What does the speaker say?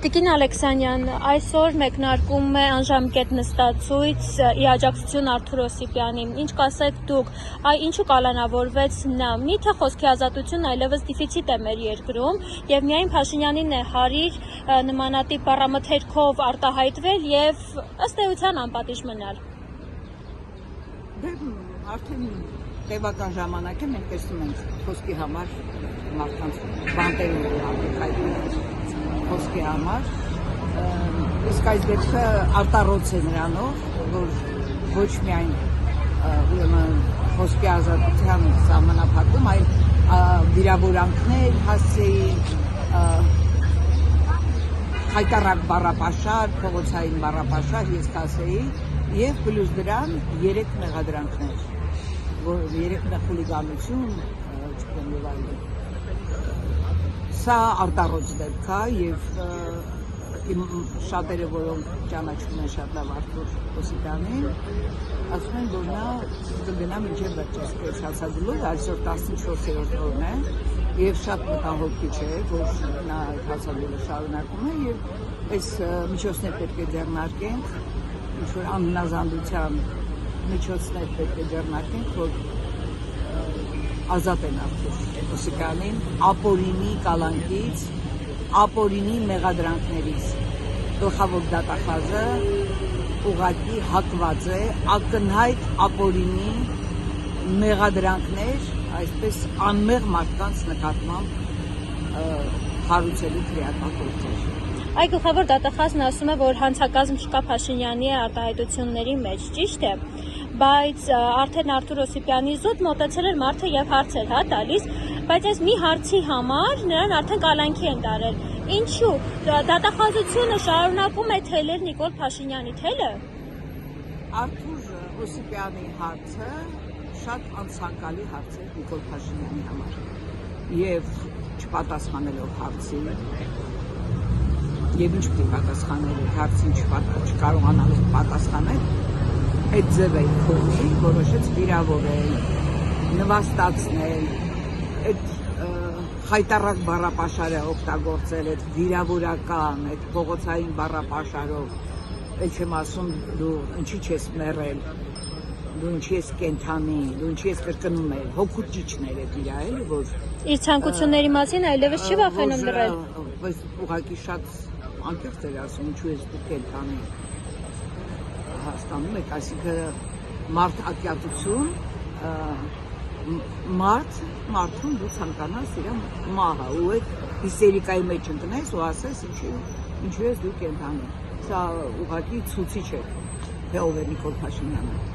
Տիկին Ալեքսանյան, այսօր մեկնարկում է անժամկետ նստածույց ի աջակցություն Արթուր Օսիպյանին։ Ինչ կասեք դուք, ինչու կալանավորվեց նա։ Միթե խոսքի ազատությունն այլևս դիֆիցիտ է մեր երկրում եւ միայն Փաշինյանին է հարիր նմանատիպ բառամթերքով արտահայտվել եւ ըստ էության անպատիժ մնալ։ Արդեն տևական ժամանակ է մենք տեսնում ենք խոսքի համար մարդկանց բանտերում խոսքի համար, իսկ այս դեպքը արտառոց է նրանով, որ ոչ միայն խոսքի ազատության սահմանափակում, այլ վիրավորանքներ հասցեին, խայտառակ բառապաշար, փողոցային բառապաշար, ես կասեի, եւ պլյուս դրան 3 մեղադրանքներ, որ 3 խուլիգանություն, չգիտեմ եւ այլն։ Սա արտառոց դեպք է եւ շատերը, որոնք ճանաչում են շատ լավ Արթուր Օսիպյանին, ասում են, որ նա կգնա մինչև վերջերս հացադուլով, այսօր 14-րդ օրն է եւ շատ մտահոգիչ է, որ նա հացադուլը շարունակում է եւ այս միջոցներ պետք է ձեռնարկենք, ինչ-որ անհնազանդության միջոցներ պետք է ձեռնարկենք, որ ազատեն Արթուր Օսիպյանին ապօրինի կալանքից, ապօրինի մեղադրանքներից։ Գլխավոր դատախազը ուղղակի հակված է ակնհայտ ապօրինի մեղադրանքներ, այսպես անմեղ մարդկանց նկատմամբ հարուցելու քրեական գործեր։ Այ գլխավոր դատախազն ասում է, որ հանցակազմ չկա Փաշինյանի արտահայտությունների մեջ, ճիշտ է, բայց արդեն Արթուր Օսիպյանի զուտ մոտեցել էր մարդը եւ հարցեր տալիս, բայց այս մի հարցի համար նրան արդեն կալանքի են տարել։ Ինչու դատախազությունը շարունակում է թելել Նիկոլ Փաշինյանի թելը։ Արթուր Օսիպյանի հարցը շատ անցանկալի հարց է Նիկոլ Փաշինյանի համար եւ չպատասխանելով հարցին եւ ինչ պիտի պատասխանել հարցին չկարողանալով պատասխանել, այդ ձևը քոնի որոշեց վիրավորել, նվաստացնել, այդ խայտառակ բառապաշարը օգտագործել, այդ վիրավորական, այդ փողոցային բառապաշարով, էլ չեմ ասում դու ինչի չես մեռել, դու ինչի ես կենթանի, դու ինչի ես կրկնում ես, հոգու ճիճներ է դիրա, էլի որ իր ցանկությունների մասին այլևս չի վախենում լռել։ Բայց ուղղակի շատ անկեղծ էր ասում, ինչու ես դու կենթանի հասկանում եք, այսինքն մարդ ատյատություն, մարդուն դու ցանկանաս իր մահը ու այդ հիստերիկայի մեջ ընկնես ու ասես ինչու ես դու կենթանի։ Սա ուղղակի ցուցիչ է թե ով է Նիկոլ Փաշինյանը։